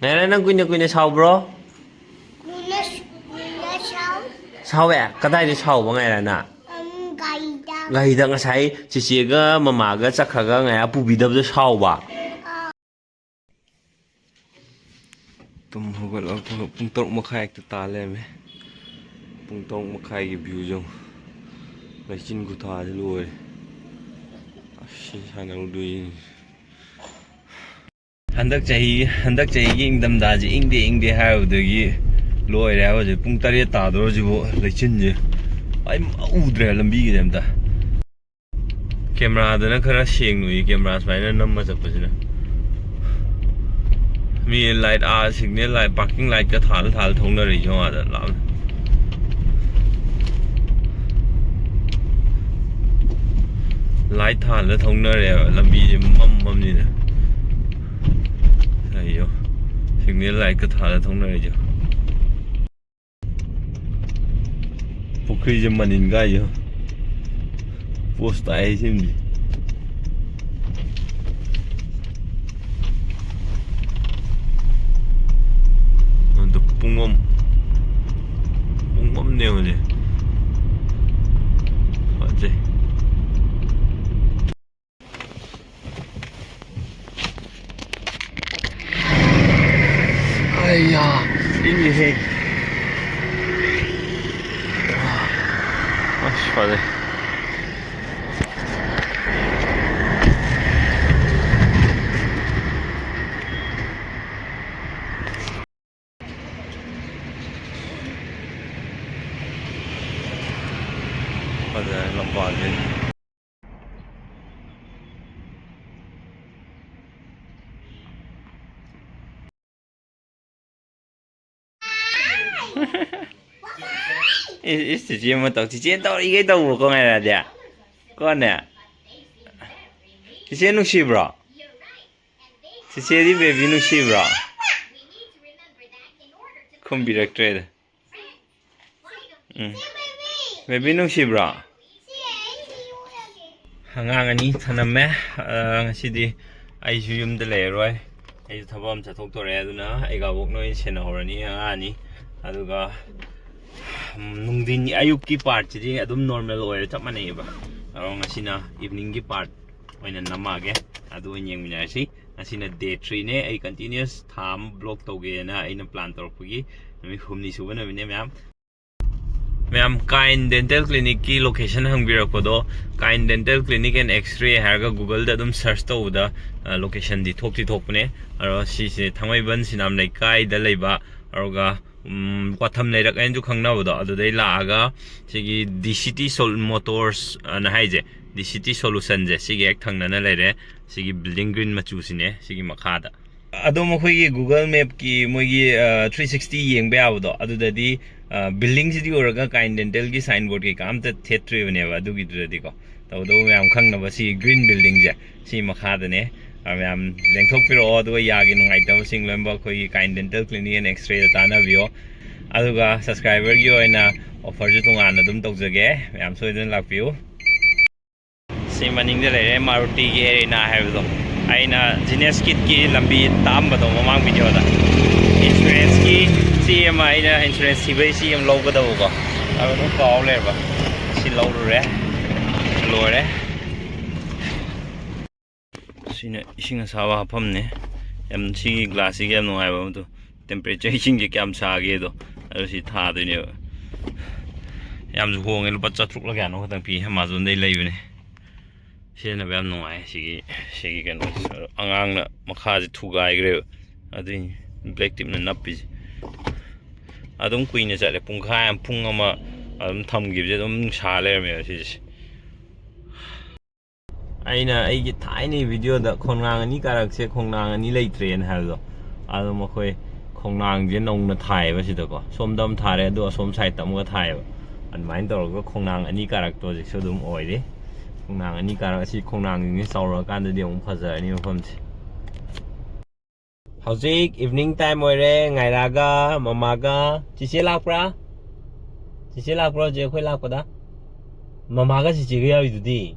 Ngày nang kuina sau bro. Sau ya, kadai di sau ba ngày na? Gai da ngasai chichi ga mama ga chakha ga ngai apu bidab da sau ba. Tum hogal ak pung tok makhai ek ta le me. Pung tok makhai gi view jong. Lai chin gu tha de loi. Ashi sanang dui. Handak chahi gi ingdam da ji ingde ha de gi loi ra ba je pung tare ta do ji bo lai chin je. Ai udre lambi gi dem ta. Camera da na khara sheng nui camera smai na nam ma chap pa jina. Mi light a signal light parking light ka thal thong na ri jong a da lam. Light thal la thong na re lambi je mam ni na. Ai yo. Signal light ka thal la thong na ri jo. Pukri je manin ga yo. Post ai sim di. Untuk pungom ne je. Aje. Ayya, ini he. Aşfale. Ada lambat ni. Is chị mà tao chị tao đi cái tàu con này là gì? Con nè. Chị nó xì bro. Chị đi baby nó xì bro. Không bị rắc rối. Baby nó xì bro. Hàng anh ấy thằng mẹ, chị đi, ai chịu dùng để lấy rồi, ai thằng bom sẽ thốt rồi đó nữa, ai gặp bốc nói xem nào rồi nè, anh ấy, aduga, nung din ayuk ki part chị đi, adum normal rồi, chắc mà này ba, rồi ngay na evening ki part, vậy nên nằm à cái, adu anh em mình nói ngay na day 3 nè, ai continuous tham block tàu cái na, ai na plan tàu cái, mình hôm nay suban mình em nhám. Ma'am, Kain Dental Clinic ki location hangbirak po do Kain Dental Clinic and X-ray harga Google da dum search to da location di thok ne aro si se thamai ban sinam nei kai da leiba aroga kwatham nei rak en ju khangna bo da adu dei la ga sigi DCT Sol Motors na haije DCT Solution je sigi ek thangna na leire sigi building green machu sine sigi makha da ado mo khoi Google Map ki mogi 360 yeng ba abo do adu da di building si di oraga Kain Dental ki signboard ki kam ta theatre bane ba du gi di ko taw do me am khang na ba si green building je si makha da ne me am lengthok piro do ya gi ngai ta sing lem ba khoi Kain Dental Clinic and X-ray da na bio aduga subscriber gi oina offer ju tunga na dum tok jage me am soi den lak piu si maning de le Maruti gi arena ha do aina Genius Kit ki lambi tam ba do mamang video da insurance ki CM aina insurance sibai CM low ka daw ko aro no call le ba si low re low re sina ising asawa hapam ne yam si glass gi yam no ai ba to temperature ising gi kyam sa ge do aro si tha do ne yam ju hong el ba chatruk la ga no khang pi Amazon dei lei ne sina ba no ai si kan angang na makha ji thu gai gre adu black tip na napi adum Kuina chale pungkha am phung ama adum tham gi je dum sha le me si aina ai gi thai ni video da khongang ani karak se khongnang ani lei train hal do adum khoi khongnang je nong na thai ba si da ko somdam thare do som sai tam ga thai ba an main tor ko khongnang ani karak to je so dum oi de khongnang ani karak si khongnang ni saura kan da de ong phaja ni pham si Howzik evening time oire ngai raga mamaga chiche lakpra je khoi lakpa da mamaga chiche ga yawi dudi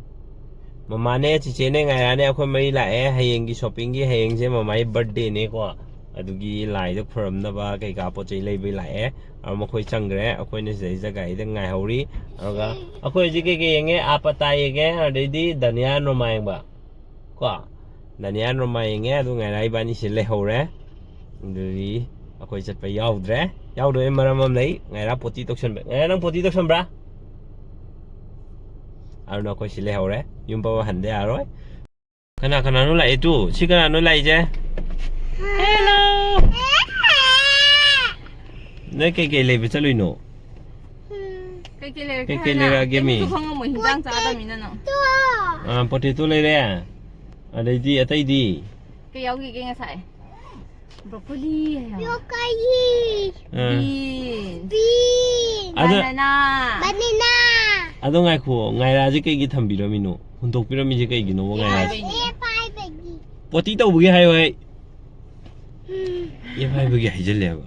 mama ne chiche ne ngai ra ne khoi mai la e hayeng gi shopping gi hayeng je mama birthday ne ko ꯑꯗꯨꯒꯤ ꯂꯥꯏꯗ ꯈꯨꯔꯝꯅꯕ ꯀꯩꯀꯥ ꯄꯣꯠ ꯆꯩ ꯂꯩꯕꯩ ꯂꯥꯛꯑꯦ ꯃꯈꯣꯏ ꯆꯪꯈ꯭ꯔꯦ ꯑꯩꯈꯣꯏꯅ ꯁꯤꯗꯩ ꯖꯒꯥꯗ ꯉꯥꯏꯍꯧꯔꯤ ꯑꯗꯨꯒ ꯑꯩꯈꯣꯏ ꯍꯧꯖꯤꯛ ꯀꯩꯀꯩ ꯌꯦꯡꯉꯦ ꯑꯥꯄꯇꯥ ꯌꯦꯡꯉꯦ ꯑꯗꯩꯗꯤ ꯗꯅꯤꯌꯥ ꯅꯣꯔꯃꯥ ꯌꯦꯡꯕ ꯀꯣ ꯗꯅꯤꯌꯥ ꯅꯣꯔꯃꯥ ꯌꯦꯡꯉꯦ ꯑꯗꯨ ꯉꯥꯏꯔ ꯏꯕꯥꯅꯤꯁꯤ ꯂꯩꯍꯧꯔꯦ ꯑꯗꯨꯗꯤ ꯑꯩꯈꯣꯏ ꯆꯠꯄ ꯌꯥꯎꯗ꯭ꯔꯦ ꯌꯥꯎꯗꯕꯩ ꯃꯔꯝ ꯑꯃ ꯂꯩ ꯉꯥꯏꯔ ꯄꯣꯇꯤ ꯇꯧꯁꯟꯕ ꯉꯥꯏꯔ ꯅꯪ ꯄꯣꯇꯤ ꯇꯧꯁꯟꯕ꯭ꯔꯥ ꯑꯗꯨꯅ ꯑꯩꯈꯣꯏ ꯁꯤ ꯂꯩꯍꯧꯔꯦ ꯌꯨꯝ ꯄꯥꯎ ꯍꯟꯗ ꯌꯥꯔꯣꯏ ꯀꯅꯥ ꯀꯅꯥꯅꯣ ꯂꯥꯛꯑꯦ ꯇꯨ ꯁꯤ ꯀꯅꯥꯅꯣ ꯂꯥꯛꯏꯁꯦ ꯍꯦꯜꯂꯣ ꯅꯣꯏ ꯀꯩꯀꯩ ꯂꯩꯕ ꯆꯠꯂꯨꯏꯅꯣ ꯀꯩꯀꯩ ꯂꯩꯔꯛꯑꯒꯦ ꯃꯤ ꯈꯪꯉꯝꯃꯣꯏ ꯍꯤꯟꯖꯥꯡ ꯆꯥꯗꯕꯅꯤꯅ ꯅꯪ ꯄꯣꯇꯦꯇꯣ ꯂꯩꯔꯦ ꯑꯗꯩꯗꯤ ꯑꯇꯩꯗꯤ ꯀꯩ ꯌꯥꯎꯈꯤꯒꯦ ꯉꯁꯥꯏ ꯕ꯭ꯔꯣꯀꯣꯂꯤ ꯕꯅꯥꯅꯥ ꯑꯗꯣ ꯉꯥꯏꯈꯣ ꯉꯥꯏꯔꯥꯁꯦ ꯀꯩꯒꯤ ꯊꯝꯕꯤꯔꯝꯃꯤꯅꯣ ꯍꯨꯟꯗꯣꯛꯄꯤꯔꯝꯃꯤꯁꯦ ꯀꯩꯒꯤꯅꯣ ꯉꯥꯏꯔꯥꯁꯦ ꯄꯣꯇꯤ ꯇꯧꯕꯒꯤ ꯍꯥꯏꯌꯣ ꯑꯩ ꯑꯦ ꯍꯥꯏꯕꯒꯤ ꯍꯥꯏꯖꯤꯜꯂꯦꯕ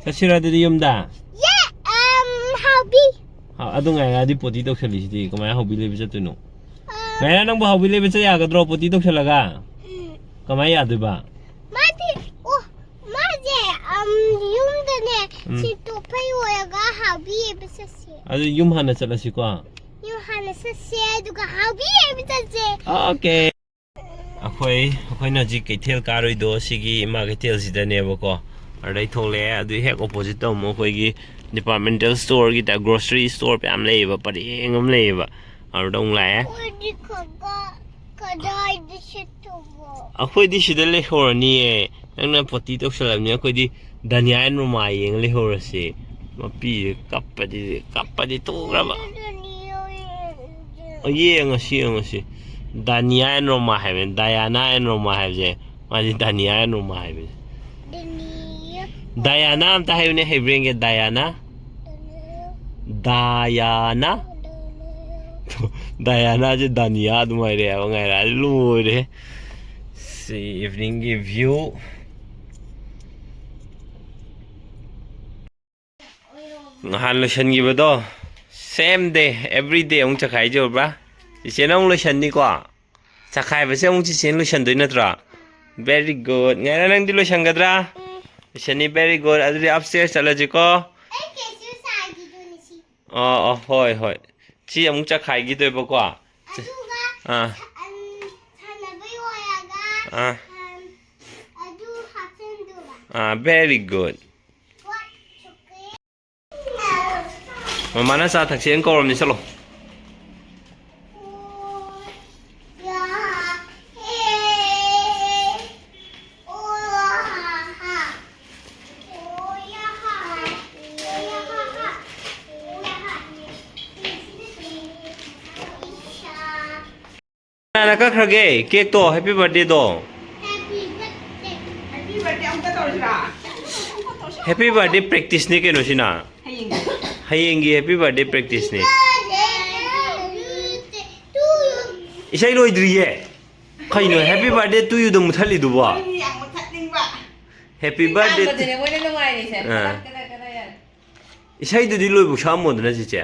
ꯆꯠꯁꯤꯔꯣ ꯑꯗꯨꯗꯤ ꯌꯨꯝꯗ ꯑꯗꯨ ꯉꯥꯏꯔꯗꯤ ꯄꯣꯇꯤ ꯇꯧꯁꯜꯂꯤꯁꯤꯗꯤ ꯀꯃꯥꯏꯅ ꯍꯧꯕꯤ ꯂꯩꯕ ꯆꯠꯇꯣꯏꯅꯣ ꯉꯥꯏꯔ ꯅꯪꯕꯨ ꯍꯧꯕꯤ ꯂꯩꯕ ꯆꯠ ꯌꯥꯒꯗ꯭ꯔꯣ ꯄꯣꯇꯤ ꯇꯧꯁꯜꯂꯒ ꯀꯃꯥꯏꯅ ꯌꯥꯗꯣꯏꯕ ꯌꯨꯝꯗꯅꯦ ꯁꯤꯇꯣꯛꯄꯩ ꯑꯣꯏꯔꯒ ꯍꯥꯎꯕꯤ ꯌꯦꯡꯕ ꯆꯠꯁꯦ ꯑꯗꯨ ꯌꯨꯝ ꯍꯥꯟꯅ ꯆꯠꯂꯁꯤꯀꯣ ꯌꯨꯝ ꯍꯥꯟꯅ ꯆꯠꯁꯦ ꯑꯗꯨꯒ ꯍꯥꯎꯕꯤ ꯌꯦꯡꯕ ꯆꯠꯁꯦ ꯑꯣꯀꯦ ꯑꯩꯈꯣꯏꯅ ꯍꯧꯖꯤꯛ ꯀꯩꯊꯦꯜ ꯀꯥꯔꯣꯏꯗꯣ ꯁꯤꯒꯤ ꯏꯃꯥ ꯀꯩꯊꯦꯜꯁꯤꯗꯅꯦꯕꯀꯣ ꯑꯗꯨꯗꯩ ꯊꯣꯛꯂꯛꯑꯦ ꯑꯗꯨ ꯍꯦꯛ ꯑꯣꯄꯣꯖꯤꯠꯇ ꯑꯃꯨꯛ ꯑꯩꯈꯣꯏꯒꯤ ꯗꯤꯄꯥꯔꯠꯃꯦꯟꯇꯦꯜ ꯁ꯭ꯇꯣꯔꯒꯤ ꯒ꯭ꯔꯣꯁꯔꯤ ꯁ꯭ꯇꯣꯔ ꯃꯌꯥꯝ ꯂꯩꯌꯦꯕ ꯄꯔꯦꯡ ꯑꯃ ꯂꯩꯌꯦꯕ ꯑꯗꯨꯗ ꯑꯃꯨꯛ ꯂꯥꯛꯑꯦ ꯑꯩꯈꯣꯏꯗꯤ ꯁꯤꯗ ꯂꯩꯍꯧꯔꯅꯤꯌꯦ ꯅꯪꯅ ꯄꯣꯇꯤ ꯇꯧꯁꯜꯂꯕꯅꯤ ꯑꯩꯈꯣꯏꯗꯤ ꯗꯅꯤꯌꯥ ꯅꯣꯔꯃꯥ ꯌꯦꯡꯉ ꯂꯩꯍꯧꯔꯁꯤ ꯃꯄꯤꯁꯦ ꯀꯞꯄꯗꯤ ꯇꯣꯛꯈ꯭ꯔꯕ ꯌꯦꯡꯉꯁꯤ ꯗꯥꯅꯤꯌꯥ ꯑꯦꯟ ꯔꯣꯃꯥ ꯍꯥꯏꯕꯅꯤ ꯗꯥꯌꯥꯅꯥ ꯑꯦꯟ ꯔꯣꯃꯥ ꯍꯥꯏꯕꯁꯦ ꯃꯥꯗꯤ ꯗꯥꯅꯤꯌꯥ ꯑꯦꯟ ꯔꯣꯃꯥ ꯍꯥꯏꯕꯅꯤ ꯗꯥꯌꯥꯅꯥ ꯑꯝꯇ ꯍꯥꯏꯕꯅꯦ ꯍꯩꯕ꯭ꯔꯦꯡꯒꯦ ꯗꯥꯌꯥꯅꯥꯁꯦ ꯗꯥꯅꯤꯌꯥ ꯑꯗꯨꯝ ꯍꯥꯏꯔꯛꯑꯦꯕ ꯉꯥꯏꯔ ꯂꯣꯏꯔꯦ ꯁꯤ ꯏꯚꯅꯤꯡꯒꯤ ꯚ꯭ꯌꯨ ꯅꯍꯥꯟ ꯂꯣꯏꯁꯟꯈꯤꯕꯗꯣ ꯁꯦꯝ ꯗꯦ ꯑꯦꯕ꯭ꯔꯤ ꯗꯦ ꯑꯃꯨꯛ ꯆꯈꯥꯏꯖꯧꯕ꯭ꯔꯥ ꯆꯤꯆꯦꯅ ꯑꯃꯨꯛ ꯂꯣꯏꯁꯟꯅꯤꯀꯣ ꯆꯈꯥꯏꯕꯁꯦ ꯑꯃꯨꯛ ꯆꯤꯆꯦꯅ ꯂꯣꯏꯁꯟꯗꯣꯏ ꯅꯠꯇ꯭ꯔꯣ ꯚꯦꯔꯤ ꯒꯨꯗ ꯉꯥꯏꯔ ꯅꯪꯗꯤ ꯂꯣꯏꯁꯟꯒꯗ꯭ꯔꯥ ꯂꯣꯏꯁꯟꯅꯤ ꯚꯦꯔꯤ ꯒꯨꯗ ꯑꯗꯨꯗꯤ ꯑꯞꯁ꯭ꯇꯦꯌꯔ ꯆꯠꯂꯁꯤꯀꯣ ꯍꯣꯏ ꯁꯤ ꯑꯃꯨꯛ ꯆꯈꯥꯏꯈꯤꯗꯣꯏꯕꯀꯣ ꯚꯦꯔꯤ ꯒꯨꯗ ꯃꯃꯥꯅ ꯆꯥ ꯊꯛꯁꯦꯅ ꯀꯧꯔꯝꯅꯤ ꯆꯠꯂꯣ ꯀꯅꯥꯅ ꯀꯛꯈ꯭ꯔꯒꯦ ꯀꯦꯛꯇꯣ ꯍꯦꯄꯤ ꯕꯥꯔꯊꯗꯦꯗꯣ ꯍꯦꯄꯤ ꯕꯥꯔꯊꯗꯦ ꯄ꯭ꯔꯦꯛꯇꯤꯁꯅꯤ ꯀꯩꯅꯣꯁꯤꯅ ꯍꯌꯦꯡꯒꯤ ꯍꯦꯄꯤ ꯕꯥꯔꯊꯗꯦ ꯄ꯭ꯔꯦꯛꯇꯤꯁꯅꯤ ꯏꯁꯩ ꯂꯣꯏꯗ꯭ꯔꯤꯌꯦ ꯀꯩꯅꯣ ꯍꯦꯄꯤ ꯕꯥꯔꯊꯗꯦ ꯇꯨ ꯌꯨꯗ ꯃꯨꯊꯠꯂꯤꯗꯨꯕꯣ ꯍꯦꯄꯤ ꯕꯥꯔꯊꯗꯦ ꯏꯁꯩꯗꯨꯗꯤ ꯂꯣꯏꯕꯧ ꯁꯛꯑꯝꯃꯣꯗꯅ ꯆꯤꯆꯦ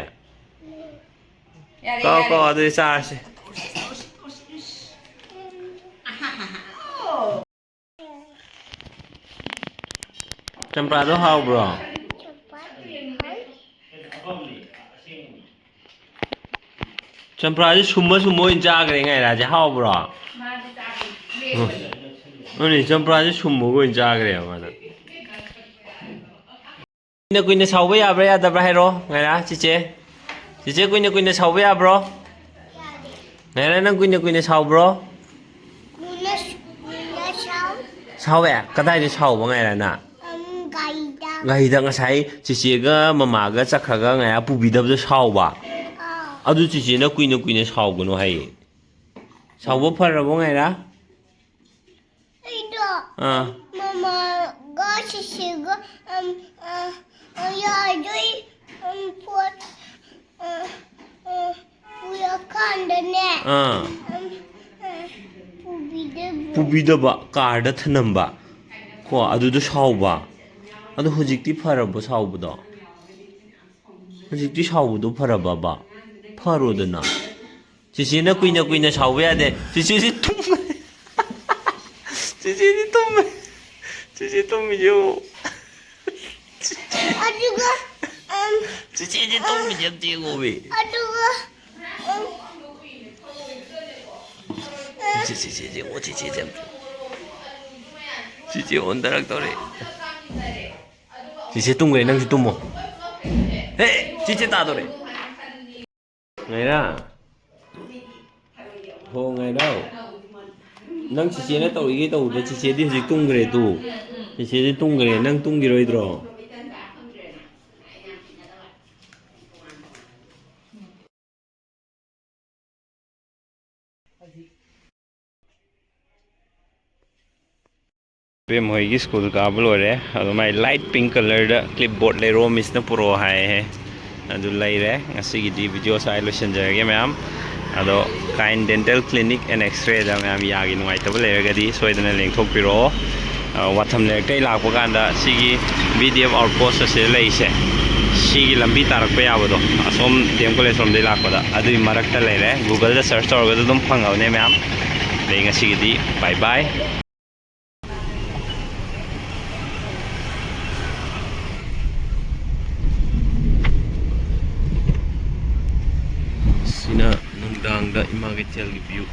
ꯀꯣ ꯑꯗꯨꯗꯤ ꯆꯥꯔꯁꯤ ꯆꯝꯄ꯭ꯔꯥꯗꯣ ꯍꯥꯎꯕ꯭ꯔꯣ ꯆꯝꯄ꯭ꯔꯥꯁꯦ ꯁꯨꯝꯃ ꯑꯣꯏꯅ ꯆꯥꯈ꯭ꯔꯦ ꯉꯥꯏꯔꯥꯁꯦ ꯍꯥꯎꯕ꯭ꯔꯣ ꯆꯝꯄ꯭ꯔꯥꯁꯦ ꯁꯨꯝꯃꯒ ꯑꯣꯏꯅ ꯆꯥꯈ꯭ꯔꯦꯕ ꯃꯥꯅ ꯀꯨꯏꯅ ꯁꯥꯎꯕ ꯌꯥꯕ꯭ꯔꯥ ꯌꯥꯗꯕ꯭ꯔꯥ ꯍꯥꯏꯔꯣ ꯉꯥꯏꯔꯥ ꯆꯤꯆꯦ ꯀꯨꯏꯅ ꯁꯥꯎꯕ ꯌꯥꯕ꯭ꯔോ ꯉꯥꯏꯔꯥ ꯅꯪ ꯀꯨꯏꯅ ꯁꯥꯎꯕ꯭ꯔോ ꯁꯥꯎꯋꯦ ꯀꯗꯥꯏꯗ ꯁꯥꯎꯕ ꯉꯥꯏꯔꯥꯅ ꯒꯥꯔꯤꯗ ꯉꯁꯥꯏ ꯆꯤꯆꯦꯒ ꯃꯃꯥꯒ ꯆꯠꯈ꯭ꯔꯒ ꯉꯥꯏꯔ ꯄꯨꯕꯤꯗꯕꯗ ꯁꯥꯎꯕ ꯑꯗꯨ ꯆꯤꯆꯦꯅ ꯀꯨꯏꯅ ꯁꯥꯎꯒꯅꯨ ꯍꯥꯏꯌꯦ ꯁꯥꯎꯕ ꯐꯔꯕꯣ ꯉꯥꯏꯔꯥ ꯃꯃꯥꯒ ꯆꯤꯆꯦꯒ ꯌꯥꯗꯣꯏ ꯄꯣꯠ ꯄꯨꯔꯀꯥꯟꯗꯅꯦ ꯄꯨꯕꯤꯗꯕ ꯀꯥꯔꯗ ꯊꯅꯝꯕ ꯀꯣ ꯑꯗꯨꯗ ꯁꯥꯎꯕ ꯑꯗꯣ ꯍꯧꯖꯤꯛꯇꯤ ꯐꯔꯕꯣ ꯁꯥꯎꯕꯗꯣ ꯍꯧꯖꯤꯛꯇꯤ ꯁꯥꯎꯕꯗꯣ ꯐꯔꯕꯕ ꯐꯔꯣꯗꯅ ꯆꯤꯆꯦꯅ ꯀꯨꯏꯅ ꯁꯥꯎꯕ ꯌꯥꯗꯦ ꯆꯤꯆꯦꯗꯤ ꯇꯨꯝꯃꯦ Cici tummiyo. Aduga. Cici tummiyo tigobe. Aduga. Cici o cici. Cici 온다락 떠래. Cici tumgre nang tumo. Hey, cici 따더래. Ngày ra. Hồ ngày đâu. Nang cici nó tàu cái tàu cici đi dịch tung cái tu. Cici đi tung cái nang tung cái rồi đó. पे मोहिगी school का बोलो रे अदो my light pink colour the clipboard ले रो miss न पुरो हाय है अदो लाई रे ngasi gi di video sai lo shen jage ma'am अदो काइन डेंटल क्लिनिक एंड एक्सरे दा मैम यागी नुवाई तब ले रे गदी सोइदना लेंथोक पिरो वाथम ले कै लाको गांदा सिगी बीडीएफ आउटपोस्ट से लेइसे सिगी लंबी तारक पे याबदो असोम टेम कॉलेज फ्रॉम दे लाकोदा अदुई मरकता ले रे गूगल दा सर्च तौरगदा दम फंगावने मैम ले ngasi gi di bye bye Sina nungdang da imagitial view